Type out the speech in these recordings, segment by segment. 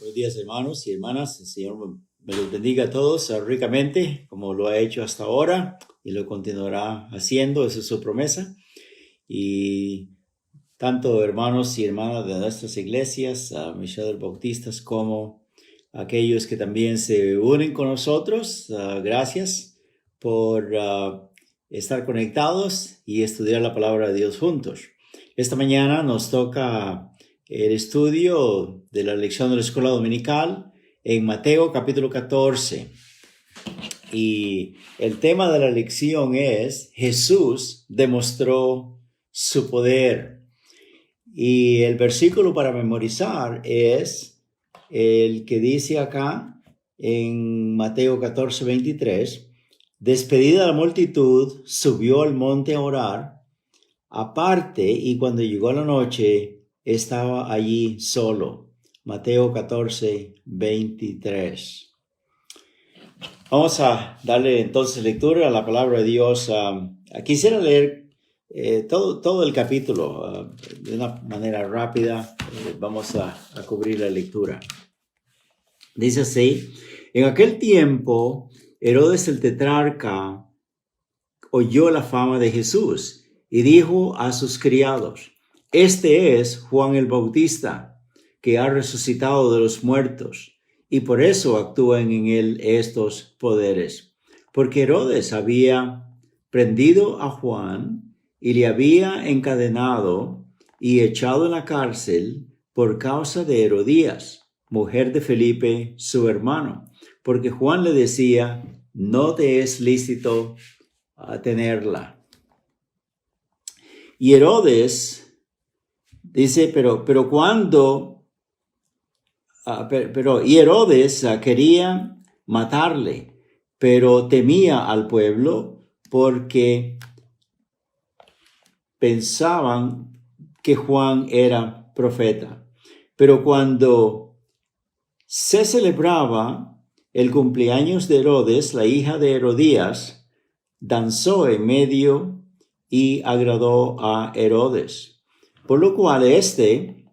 Buenos días, hermanos y hermanas. El Señor me los bendiga a todos ricamente, como lo ha hecho hasta ahora y lo continuará haciendo. Esa es su promesa. Y tanto hermanos y hermanas de nuestras iglesias, Misioneros Bautistas, como aquellos que también se unen con nosotros, gracias por estar conectados y estudiar la palabra de Dios juntos. Esta mañana nos toca el estudio de la lección de la escuela dominical en Mateo capítulo 14. Y el tema de la lección es: Jesús demostró su poder. Y el versículo para memorizar es el que dice acá en Mateo 14, 23. Despedida la multitud, subió al monte a orar aparte, y cuando llegó la noche, estaba allí solo. Mateo 14, 23. Vamos a darle entonces lectura a la palabra de Dios. Quisiera leer todo el capítulo de una manera rápida. Vamos a cubrir la lectura. Dice así: en aquel tiempo, Herodes el tetrarca oyó la fama de Jesús y dijo a sus criados: este es Juan el Bautista, que ha resucitado de los muertos, y por eso actúan en él estos poderes. Porque Herodes había prendido a Juan y le había encadenado y echado en la cárcel por causa de Herodías, mujer de Felipe, su hermano, porque Juan le decía: no te es lícito tenerla. Y Herodes dice, pero Herodes quería matarle, pero temía al pueblo porque pensaban que Juan era profeta. Pero cuando se celebraba el cumpleaños de Herodes, la hija de Herodías danzó en medio y agradó a Herodes, por lo cual éste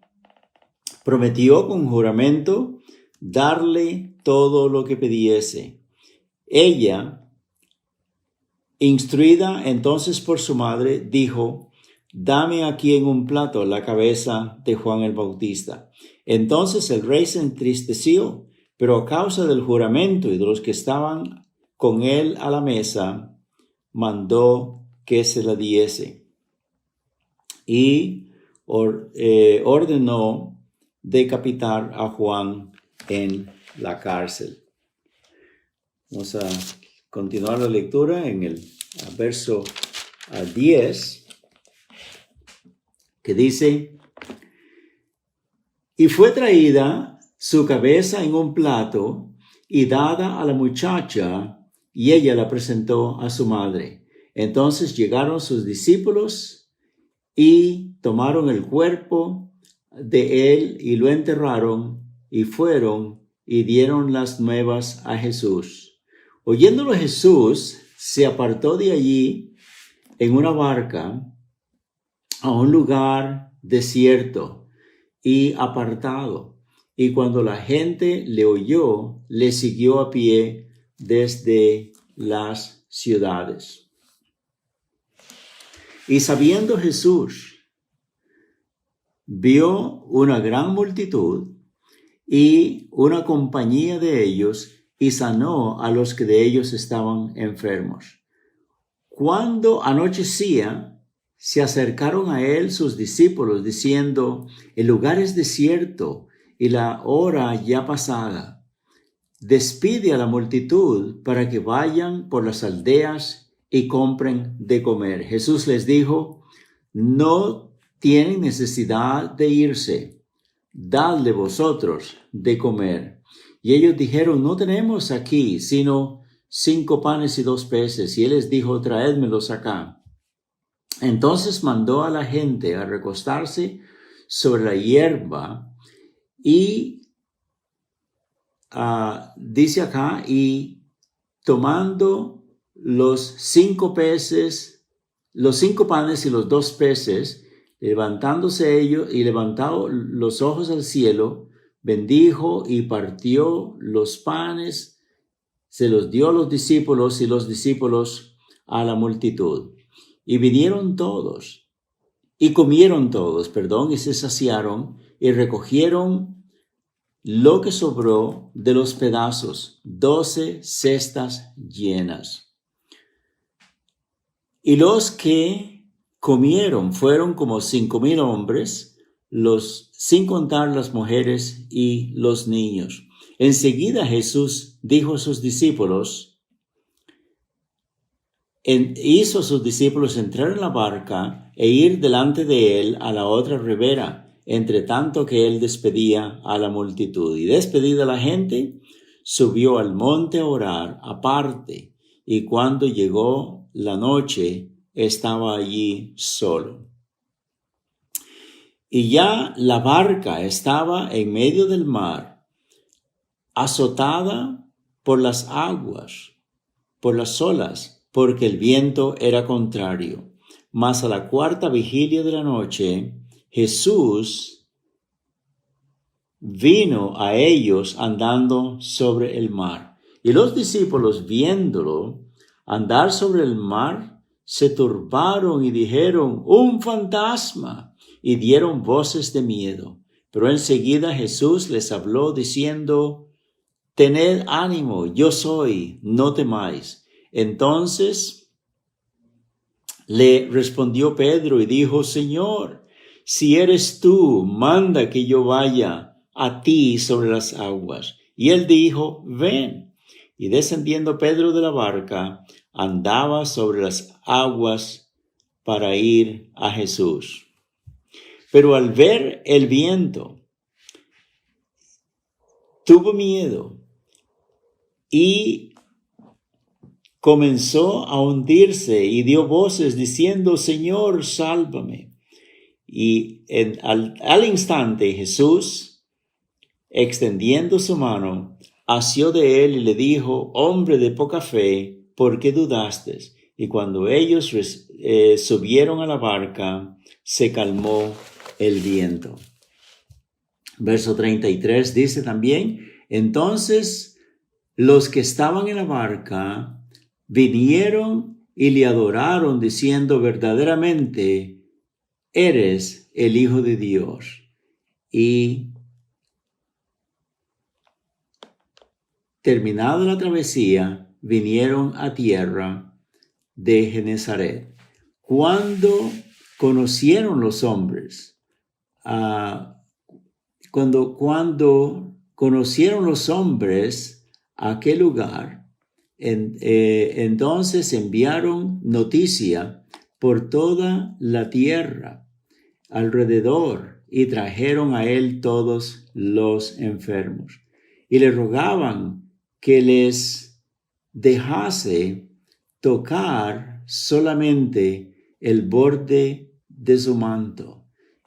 prometió con juramento darle todo lo que pidiese. Ella, instruida entonces por su madre, dijo: dame aquí en un plato la cabeza de Juan el Bautista. Entonces el rey se entristeció, pero a causa del juramento y de los que estaban con él a la mesa, mandó que se la diese. Y ordenó decapitar a Juan en la cárcel. Vamos a continuar la lectura en el verso 10, que dice: y fue traída su cabeza en un plato y dada a la muchacha, y ella la presentó a su madre. Entonces llegaron sus discípulos y tomaron el cuerpo de él y lo enterraron, y fueron y dieron las nuevas a Jesús. Oyéndolo Jesús, se apartó de allí en una barca a un lugar desierto y apartado. Y cuando la gente le oyó, le siguió a pie desde las ciudades. Y sabiendo Jesús, vio una gran multitud y una compañía de ellos, y sanó a los que de ellos estaban enfermos. Cuando anochecía, se acercaron a él sus discípulos, diciendo: el lugar es desierto y la hora ya pasada. Despide a la multitud para que vayan por las aldeas y compren de comer. Jesús les dijo: no tienen necesidad de irse, dadle vosotros de comer. Y ellos dijeron: no tenemos aquí sino 5 panes y 2 peces. Y él les dijo: traédmelos acá. Entonces mandó a la gente a recostarse sobre la hierba, y dice acá: y tomando los 5 peces, los 5 panes y los 2 peces, levantándose ellos y levantado los ojos al cielo, bendijo y partió los panes, se los dio a los discípulos y los discípulos a la multitud. Y vinieron todos, y comieron todos, y se saciaron, y recogieron lo que sobró de los pedazos, 12 cestas llenas. Y los que comieron fueron como 5,000 hombres, sin contar las mujeres y los niños. Enseguida Jesús dijo a sus discípulos, hizo a sus discípulos entrar en la barca e ir delante de él a la otra ribera, entre tanto que él despedía a la multitud. Y despedida la gente, subió al monte a orar aparte, y cuando llegó la noche, estaba allí solo. Y ya la barca estaba en medio del mar, azotada por las aguas, por las olas, porque el viento era contrario. Mas a la 4ª vigilia de la noche, Jesús vino a ellos andando sobre el mar. Y los discípulos, viéndolo andar sobre el mar, se turbaron y dijeron, ¡un fantasma! Y dieron voces de miedo. Pero enseguida Jesús les habló diciendo, tened ánimo, yo soy, no temáis. Entonces le respondió Pedro y dijo, Señor, si eres tú, manda que yo vaya a ti sobre las aguas. Y él dijo, ven. Y descendiendo Pedro de la barca, andaba sobre las aguas para ir a Jesús. Pero al ver el viento, tuvo miedo y comenzó a hundirse y dio voces diciendo, Señor, sálvame. Y al instante Jesús, extendiendo su mano, asió de él y le dijo, hombre de poca fe, ¿por qué dudaste? Y cuando ellos subieron a la barca, se calmó el viento. Verso 33 dice también, entonces los que estaban en la barca vinieron y le adoraron diciendo, verdaderamente eres el Hijo de Dios. Y terminada la travesía, vinieron a tierra de Genesaret. Cuando conocieron los hombres, cuando conocieron los hombres aquel lugar, entonces enviaron noticia por toda la tierra alrededor y trajeron a él todos los enfermos y le rogaban que les dejase tocar solamente el borde de su manto,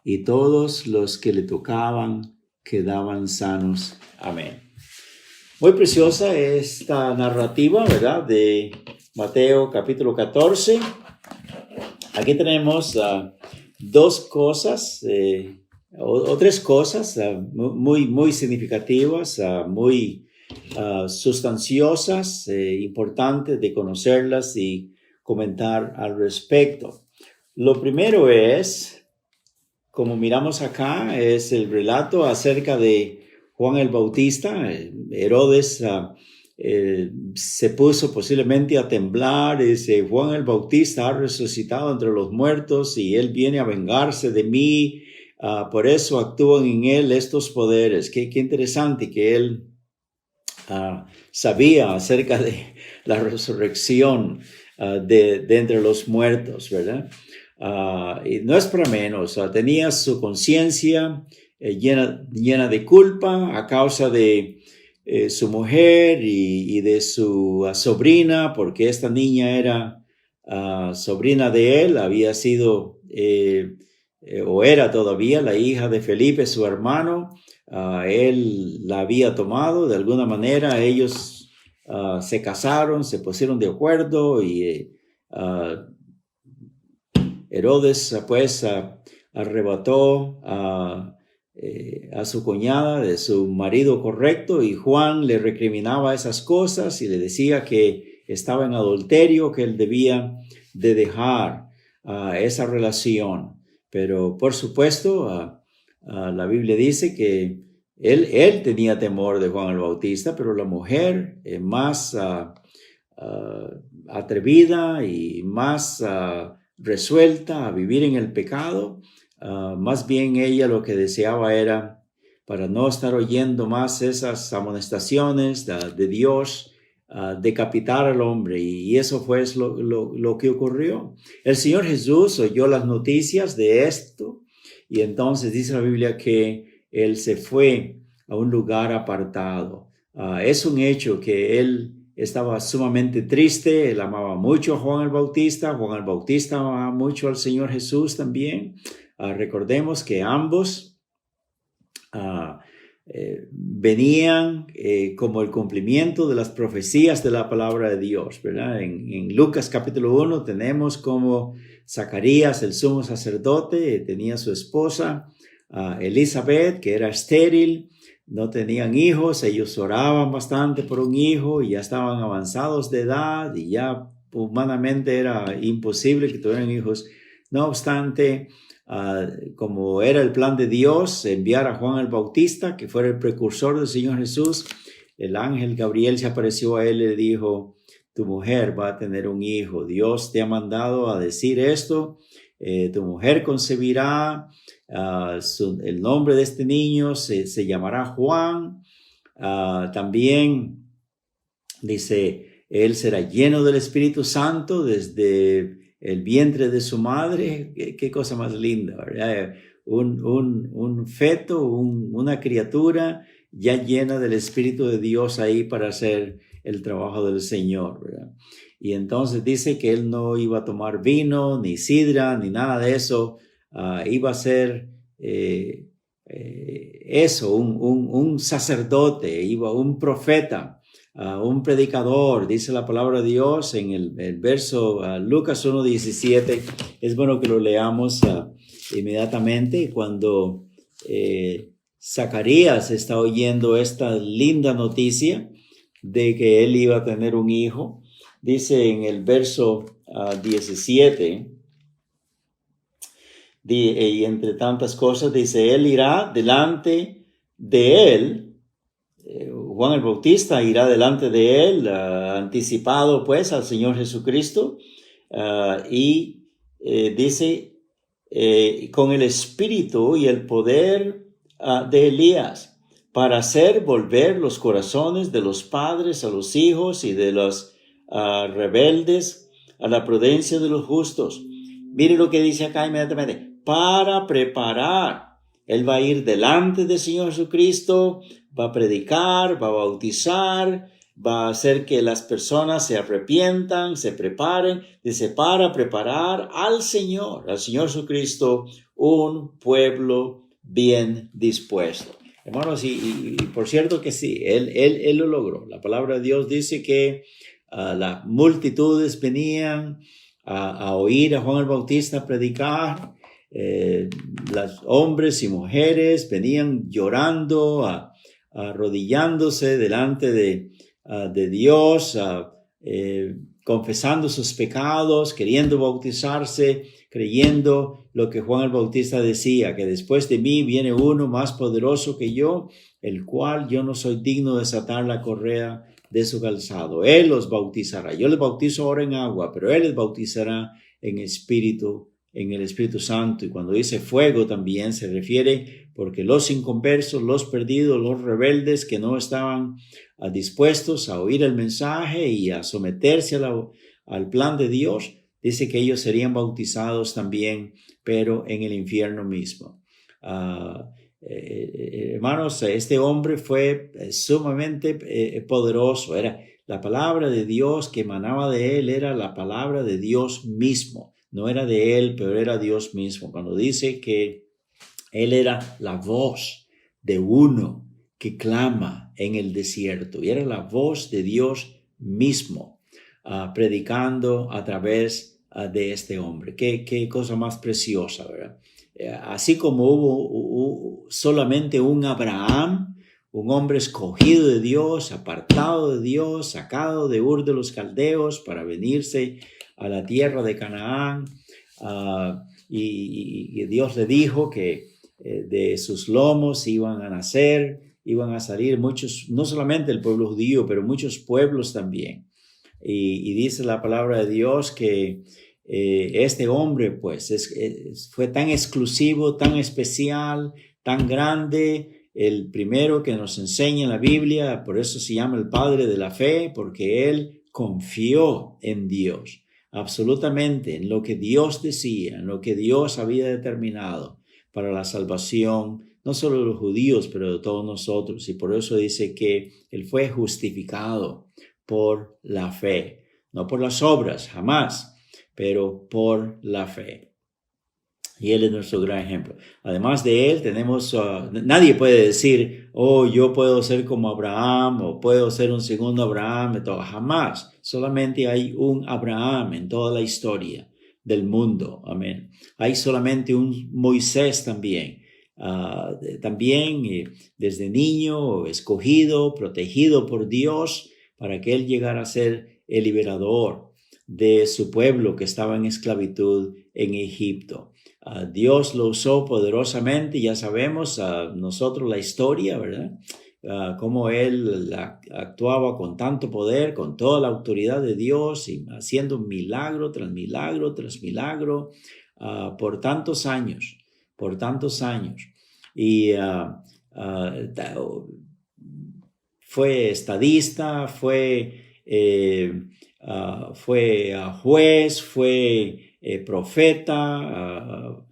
y todos los que le tocaban quedaban sanos. Amén. Muy preciosa esta narrativa, ¿verdad? De Mateo capítulo 14. Aquí tenemos dos cosas, o tres cosas muy significativas, muy sustanciosas, importantes de conocerlas y comentar al respecto. Lo primero es, como miramos acá, es el relato acerca de Juan el Bautista. Herodes se puso posiblemente a temblar y dice, Juan el Bautista ha resucitado entre los muertos y él viene a vengarse de mí, por eso actúan en él estos poderes. Qué interesante que él sabía acerca de la resurrección de entre los muertos, ¿verdad? Y no es para menos, tenía su conciencia llena de culpa a causa de su mujer y de su sobrina, porque esta niña era sobrina de él, había sido o era todavía la hija de Felipe, su hermano. Él la había tomado de alguna manera, ellos se casaron, se pusieron de acuerdo y Herodes pues arrebató a su cuñada de su marido correcto, y Juan le recriminaba esas cosas y le decía que estaba en adulterio, que él debía de dejar esa relación. Pero por supuesto, la Biblia dice que él tenía temor de Juan el Bautista, pero la mujer más atrevida y más resuelta a vivir en el pecado, más bien ella lo que deseaba era, para no estar oyendo más esas amonestaciones de Dios, decapitar al hombre, y eso fue lo que ocurrió. El Señor Jesús oyó las noticias de esto, y entonces dice la Biblia que Él se fue a un lugar apartado. Es un hecho que Él estaba sumamente triste. Él amaba mucho a Juan el Bautista. Juan el Bautista amaba mucho al Señor Jesús también. Recordemos que ambos venían como el cumplimiento de las profecías de la palabra de Dios, ¿verdad? En Lucas capítulo 1 tenemos como Zacarías, el sumo sacerdote, tenía su esposa Elizabeth, que era estéril, no tenían hijos. Ellos oraban bastante por un hijo y ya estaban avanzados de edad y ya humanamente era imposible que tuvieran hijos. No obstante, como era el plan de Dios enviar a Juan el Bautista, que fuera el precursor del Señor Jesús, el ángel Gabriel se apareció a él y le dijo: tu mujer va a tener un hijo, Dios te ha mandado a decir esto, tu mujer concebirá, el nombre de este niño se llamará Juan. También dice, él será lleno del Espíritu Santo desde el vientre de su madre. Qué cosa más linda, ¿verdad? Un feto, una criatura ya llena del Espíritu de Dios ahí para hacer el trabajo del Señor, ¿verdad? Y entonces dice que él no iba a tomar vino, ni sidra, ni nada de eso. Iba a ser eso, un sacerdote, un profeta, un predicador. Dice la palabra de Dios en el verso Lucas 1:17. Es bueno que lo leamos inmediatamente. Cuando Zacarías está oyendo esta linda noticia de que él iba a tener un hijo, dice en el verso 17, y entre tantas cosas dice, él irá delante de él, Juan el Bautista irá delante de él, anticipado pues al Señor Jesucristo, y dice, con el espíritu y el poder de Elías, para hacer volver los corazones de los padres a los hijos y de los rebeldes a la prudencia de los justos. Mire lo que dice acá inmediatamente, para preparar. Él va a ir delante del Señor Jesucristo, va a predicar, va a bautizar, va a hacer que las personas se arrepientan, se preparen. Dice, para preparar al Señor Jesucristo, un pueblo bien dispuesto. Hermanos, y por cierto que sí, él lo logró. La palabra de Dios dice que las multitudes venían a oír a Juan el Bautista predicar. Los hombres y mujeres venían llorando, arrodillándose delante de Dios, confesando sus pecados, queriendo bautizarse, creyendo lo que Juan el Bautista decía, que después de mí viene uno más poderoso que yo, el cual yo no soy digno de desatar la correa de su calzado. Él los bautizará. Yo les bautizo ahora en agua, pero él les bautizará en el Espíritu Santo. Y cuando dice fuego también se refiere porque los inconversos, los perdidos, los rebeldes que no estaban dispuestos a oír el mensaje y a someterse al plan de Dios, dice que ellos serían bautizados también, pero en el infierno mismo. Hermanos, este hombre fue sumamente poderoso. Era la palabra de Dios que emanaba de él, era la palabra de Dios mismo. No era de él, pero era Dios mismo. Cuando dice que él era la voz de uno que clama en el desierto, y era la voz de Dios mismo, predicando a través de este hombre. Qué cosa más preciosa, ¿verdad? así como hubo solamente un Abraham, un hombre escogido de Dios, apartado de Dios, sacado de Ur de los Caldeos para venirse a la tierra de Canaán, y Dios le dijo que de sus lomos iban a salir muchos, no solamente el pueblo judío, pero muchos pueblos también. Y dice la palabra de Dios que este hombre pues fue tan exclusivo, tan especial, tan grande, el primero que nos enseña en la Biblia, por eso se llama el padre de la fe, porque él confió en Dios, absolutamente en lo que Dios decía, en lo que Dios había determinado para la salvación, no solo de los judíos, pero de todos nosotros. Y por eso dice que él fue justificado por la fe, no por las obras, jamás, pero por la fe. Y él es nuestro gran ejemplo. Además de él tenemos, nadie puede decir, oh, yo puedo ser como Abraham o puedo ser un segundo Abraham, jamás. Solamente hay un Abraham en toda la historia del mundo. Amén. Hay solamente un Moisés también. También desde niño, escogido, protegido por Dios para que él llegara a ser el liberador de su pueblo que estaba en esclavitud en Egipto. Dios lo usó poderosamente, ya sabemos nosotros la historia, ¿verdad? Cómo él actuaba con tanto poder, con toda la autoridad de Dios y haciendo milagro tras milagro tras milagro por tantos años. Y fue estadista, fue juez, fue profeta,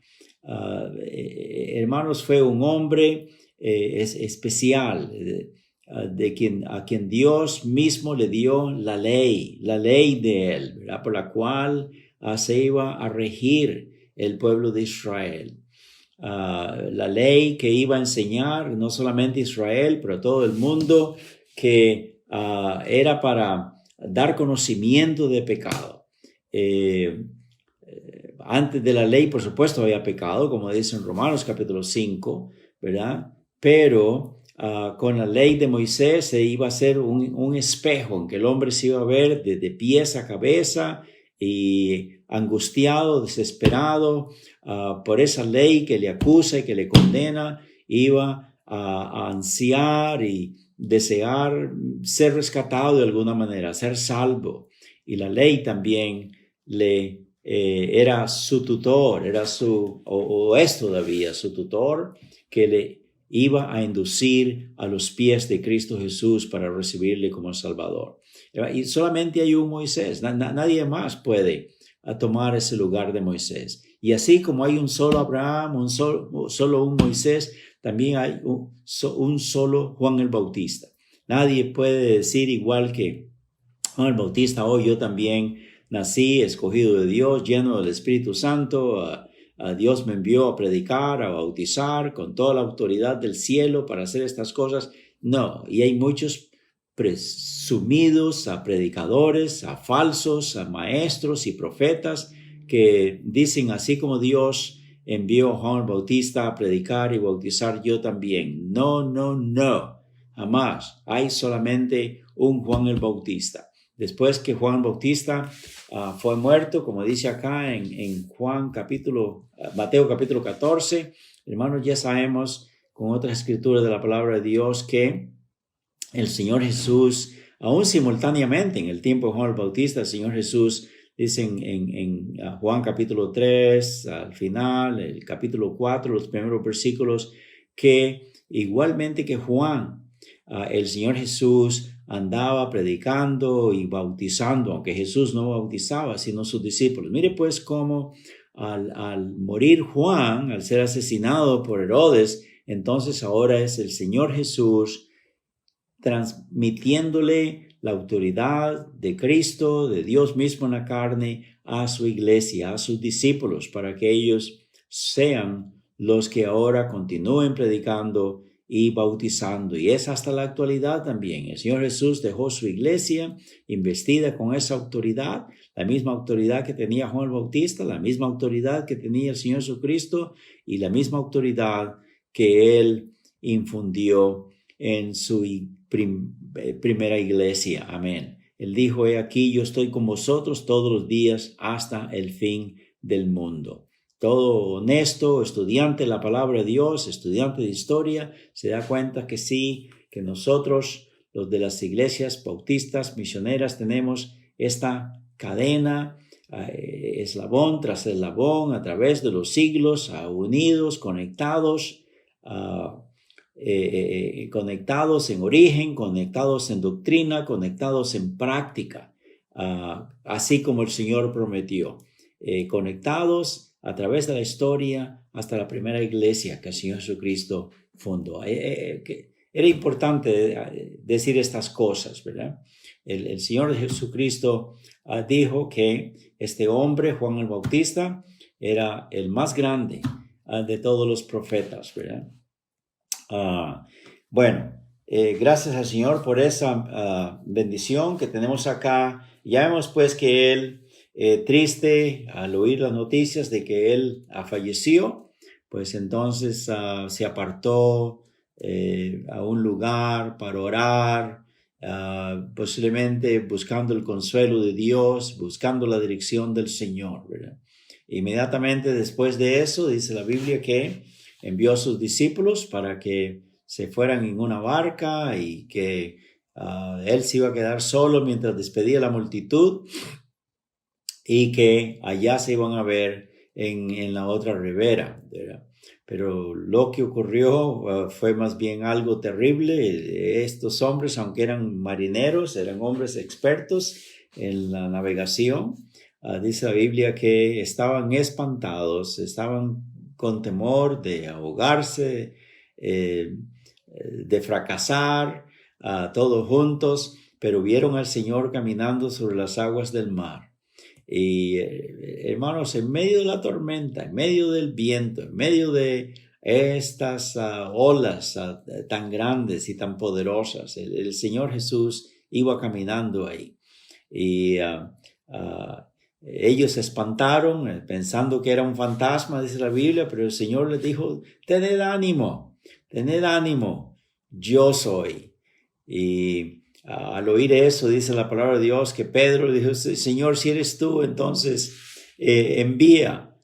hermanos, fue un hombre especial, a quien Dios mismo le dio la ley de él, ¿verdad? Por la cual se iba a regir el pueblo de Israel. La ley que iba a enseñar no solamente a Israel, pero a todo el mundo, que era para dar conocimiento de pecado. Antes de la ley, por supuesto, había pecado, como dice en Romanos capítulo 5, ¿verdad? Pero con la ley de Moisés se iba a hacer un espejo en que el hombre se iba a ver de pies a cabeza y angustiado, desesperado por esa ley que le acusa y que le condena, iba a ansiar y desear ser rescatado de alguna manera, ser salvo. Y la ley también era su tutor, o es todavía su tutor, que le iba a inducir a los pies de Cristo Jesús para recibirle como Salvador. Y solamente hay un Moisés, nadie más puede tomar ese lugar de Moisés. Y así como hay un solo Abraham, solo un Moisés, también hay un solo Juan el Bautista. Nadie puede decir igual que Juan el Bautista, yo también nací escogido de Dios, lleno del Espíritu Santo. Dios me envió a predicar, a bautizar con toda la autoridad del cielo para hacer estas cosas. No, y hay muchos presumidos predicadores, falsos, maestros y profetas que dicen, así como Dios envió a Juan el Bautista a predicar y bautizar, yo también. No, jamás. Hay solamente un Juan el Bautista. Después que Juan el Bautista fue muerto, como dice acá en Mateo capítulo 14, hermanos, ya sabemos con otras escrituras de la palabra de Dios que el Señor Jesús, aún simultáneamente en el tiempo de Juan el Bautista, el Señor Jesús dice en Juan capítulo 3, al final, el capítulo 4, los primeros versículos, que igualmente que Juan, el Señor Jesús andaba predicando y bautizando, aunque Jesús no bautizaba, sino sus discípulos. Mire pues cómo al morir Juan, al ser asesinado por Herodes, entonces ahora es el Señor Jesús transmitiéndole la autoridad de Cristo, de Dios mismo en la carne, a su iglesia, a sus discípulos, para que ellos sean los que ahora continúen predicando y bautizando. Y es hasta la actualidad también. El Señor Jesús dejó su iglesia investida con esa autoridad, la misma autoridad que tenía Juan el Bautista, la misma autoridad que tenía el Señor Jesucristo y la misma autoridad que Él infundió en su primera iglesia. Amén. Él dijo, he aquí, yo estoy con vosotros todos los días hasta el fin del mundo. Todo honesto, estudiante de la palabra de Dios, estudiante de historia, se da cuenta que sí, que nosotros, los de las iglesias bautistas, misioneras, tenemos esta cadena, eslabón tras eslabón, a través de los siglos, unidos, conectados, conectados en origen, conectados en doctrina, conectados en práctica, así como el Señor prometió, conectados a través de la historia hasta la primera iglesia que el Señor Jesucristo fundó. Era importante decir estas cosas, ¿verdad? El Señor Jesucristo dijo que este hombre, Juan el Bautista, era el más grande de todos los profetas, ¿verdad? Bueno, gracias al Señor por esa bendición que tenemos acá. Ya vemos pues que él, triste al oír las noticias de que él falleció, pues entonces se apartó a un lugar para orar, posiblemente buscando el consuelo de Dios, buscando la dirección del Señor, ¿verdad? Inmediatamente después de eso, dice la Biblia que envió a sus discípulos para que se fueran en una barca y que él se iba a quedar solo mientras despedía a la multitud y que allá se iban a ver en la otra ribera, ¿verdad? Pero lo que ocurrió fue más bien algo terrible. Estos hombres, aunque eran marineros, eran hombres expertos en la navegación. Dice la Biblia que estaban espantados, estaban con temor de ahogarse, de fracasar, todos juntos, pero vieron al Señor caminando sobre las aguas del mar. Y hermanos, en medio de la tormenta, en medio del viento, en medio de estas olas tan grandes y tan poderosas, el Señor Jesús iba caminando ahí. Y ellos se espantaron pensando que era un fantasma, dice la Biblia, pero el Señor les dijo, tened ánimo, yo soy. Y al oír eso, dice la palabra de Dios, que Pedro le dijo, Señor, si eres tú, entonces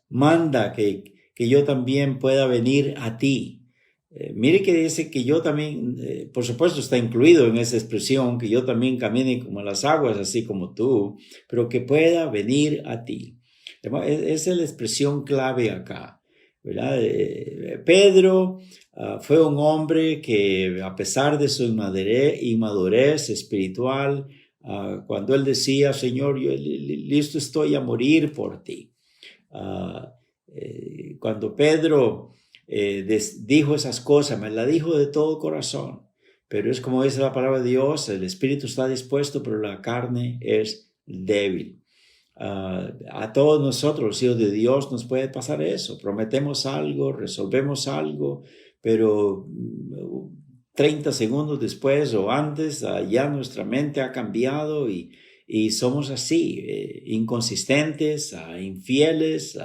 manda que yo también pueda venir a ti. Mire que dice que yo también, por supuesto está incluido en esa expresión, que yo también camine como las aguas, así como tú, pero que pueda venir a ti. Esa es la expresión clave acá, ¿verdad? Pedro fue un hombre que, a pesar de su inmadurez espiritual, cuando él decía, Señor, yo listo estoy a morir por ti. Cuando Pedro dijo esas cosas, me la dijo de todo corazón, pero es como dice la palabra de Dios, el espíritu está dispuesto, pero la carne es débil. A todos nosotros, los hijos de Dios, nos puede pasar eso. Prometemos algo, resolvemos algo, pero 30 segundos después o antes, ya nuestra mente ha cambiado y somos así, inconsistentes, infieles.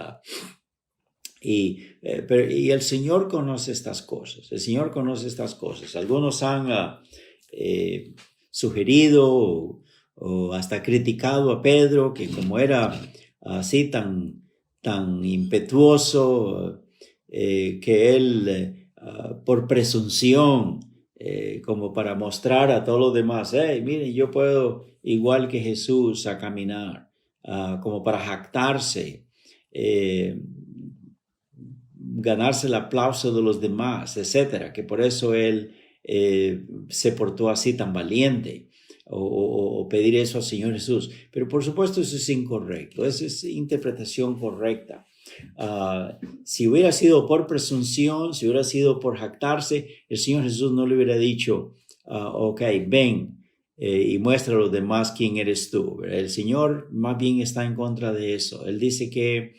Y el Señor conoce estas cosas. El Señor conoce estas cosas. Algunos han sugerido o hasta criticado a Pedro, que como era así tan impetuoso, que él por presunción, como para mostrar a todos los demás, miren, yo puedo igual que Jesús a caminar, como para jactarse, ganarse el aplauso de los demás, etcétera, que por eso él se portó así tan valiente. O pedir eso al Señor Jesús. Pero por supuesto eso es incorrecto, esa es interpretación correcta. Si hubiera sido por presunción, si hubiera sido por jactarse, el Señor Jesús no le hubiera dicho, ok, ven y muestra a los demás quién eres tú. El Señor más bien está en contra de eso. Él dice que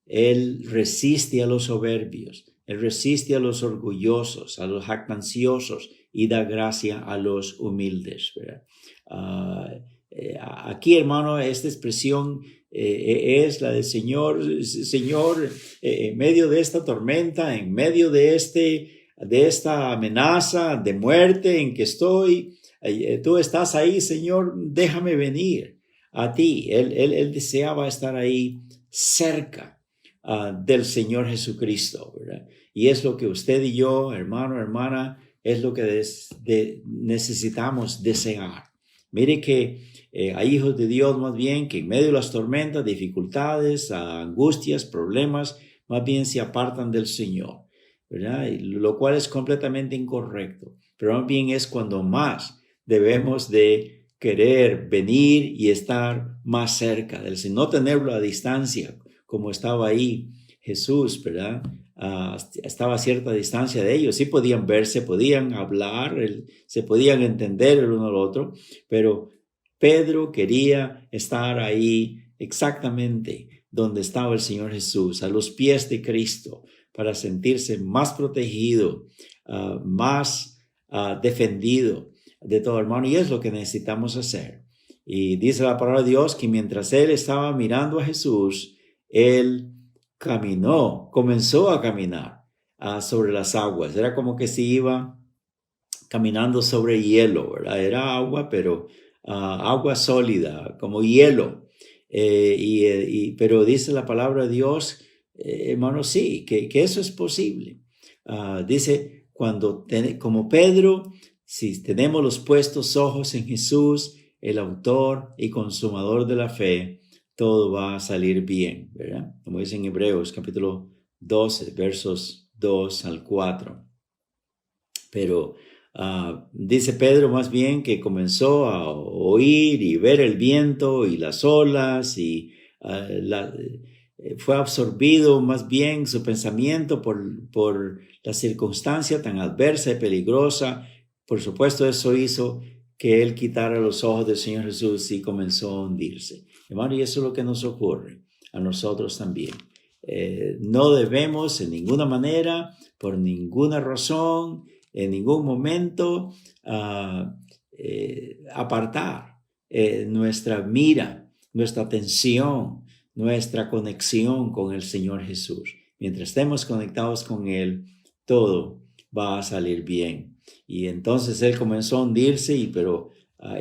Él resiste a los soberbios, Él resiste a los orgullosos, a los jactanciosos y da gracia a los humildes, ¿verdad? Aquí, hermano, esta expresión es la del Señor, en medio de esta tormenta, en medio de esta amenaza de muerte en que estoy, tú estás ahí, Señor, déjame venir a ti. Él deseaba estar ahí cerca del Señor Jesucristo, ¿verdad? Y es lo que usted y yo, hermano, hermana, es lo que necesitamos desear. Mire que hay hijos de Dios más bien que en medio de las tormentas, dificultades, angustias, problemas, más bien se apartan del Señor, ¿verdad? Lo cual es completamente incorrecto. Pero más bien es cuando más debemos de querer venir y estar más cerca del Señor, no tenerlo a distancia como estaba ahí Jesús, ¿verdad? Estaba a cierta distancia de ellos. Sí podían verse, podían hablar, se podían entender el uno al otro, pero Pedro quería estar ahí exactamente donde estaba el Señor Jesús, a los pies de Cristo, para sentirse más protegido, más defendido de todo, hermano. Y es lo que necesitamos hacer. Y dice la palabra de Dios que mientras él estaba mirando a Jesús, él comenzó a caminar sobre las aguas. Era como que se iba caminando sobre hielo, ¿verdad? Era agua, pero agua sólida, como hielo. Pero dice la palabra de Dios, hermano, sí, que eso es posible. Dice, como Pedro, si tenemos los puestos ojos en Jesús, el autor y consumador de la fe, todo va a salir bien, ¿verdad? Como dice en Hebreos capítulo 12, versos 2 al 4. Pero dice Pedro más bien que comenzó a oír y ver el viento y las olas y fue absorbido más bien su pensamiento por la circunstancia tan adversa y peligrosa. Por supuesto, eso hizo que él quitara los ojos del Señor Jesús y comenzó a hundirse. Hermano, y eso es lo que nos ocurre a nosotros también. No debemos en ninguna manera, por ninguna razón, en ningún momento, apartar nuestra mira, nuestra atención, nuestra conexión con el Señor Jesús. Mientras estemos conectados con Él, todo va a salir bien. Y entonces él comenzó a hundirse, pero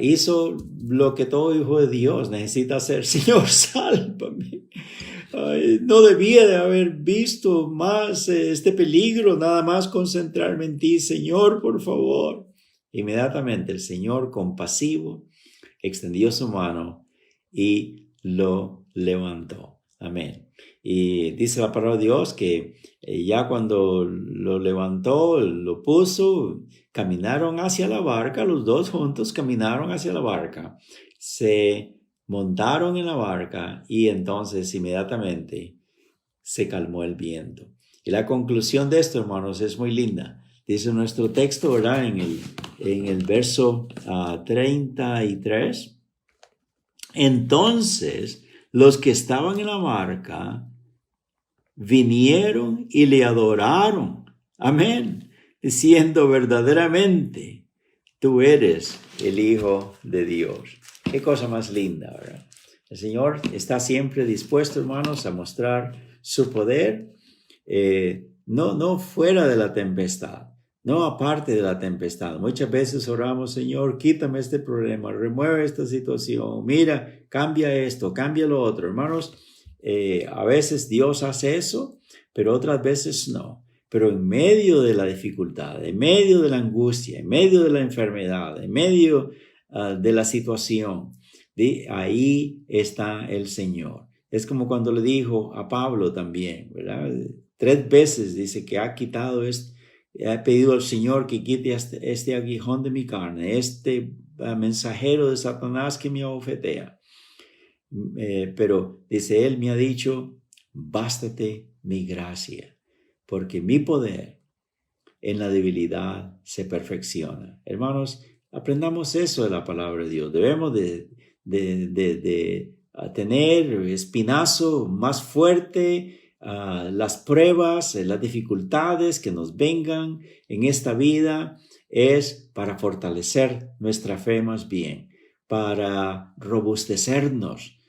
hizo lo que todo hijo de Dios necesita hacer. Señor, sálvame. No debía de haber visto más este peligro, nada más concentrarme en ti, Señor, por favor. Inmediatamente el Señor, compasivo, extendió su mano y lo levantó. Amén. Y dice la palabra de Dios que ya cuando lo levantó, lo puso, caminaron hacia la barca, los dos juntos caminaron hacia la barca, se montaron en la barca y entonces inmediatamente se calmó el viento. Y la conclusión de esto, hermanos, es muy linda. Dice nuestro texto, ¿verdad? En el verso 33. Entonces, los que estaban en la barca vinieron y le adoraron. Amén. Diciendo verdaderamente, tú eres el Hijo de Dios. Qué cosa más linda, ¿verdad? El Señor está siempre dispuesto, hermanos, a mostrar su poder, no fuera de la tempestad, no aparte de la tempestad. Muchas veces oramos, Señor, quítame este problema, remueve esta situación, mira, cambia esto, cambia lo otro. Hermanos, a veces Dios hace eso, pero otras veces no. Pero en medio de la dificultad, en medio de la angustia, en medio de la enfermedad, en medio de la situación, ahí está el Señor. Es como cuando le dijo a Pablo también, ¿verdad? 3 veces dice que ha pedido al Señor que quite este aguijón de mi carne, este mensajero de Satanás que me abofetea. Pero dice, Él me ha dicho, bástate mi gracia, porque mi poder en la debilidad se perfecciona. Hermanos, aprendamos eso de la palabra de Dios. Debemos de tener espinazo más fuerte, las pruebas, las dificultades que nos vengan en esta vida es para fortalecer nuestra fe más bien, para robustecernos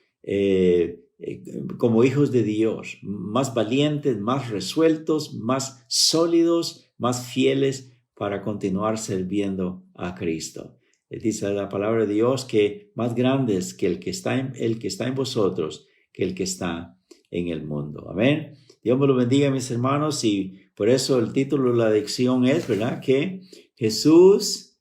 como hijos de Dios, más valientes, más resueltos, más sólidos, más fieles para continuar sirviendo a Cristo. Dice la palabra de Dios que más grande es que el que está en vosotros que el que está en el mundo. Amén. Dios me lo bendiga, mis hermanos, y por eso el título de la lección es, ¿verdad?, que Jesús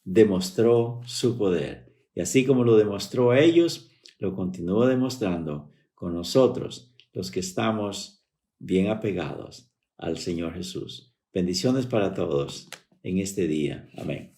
demostró su poder. Y así como lo demostró a ellos, lo continúa demostrando con nosotros, los que estamos bien apegados al Señor Jesús. Bendiciones para todos en este día. Amén.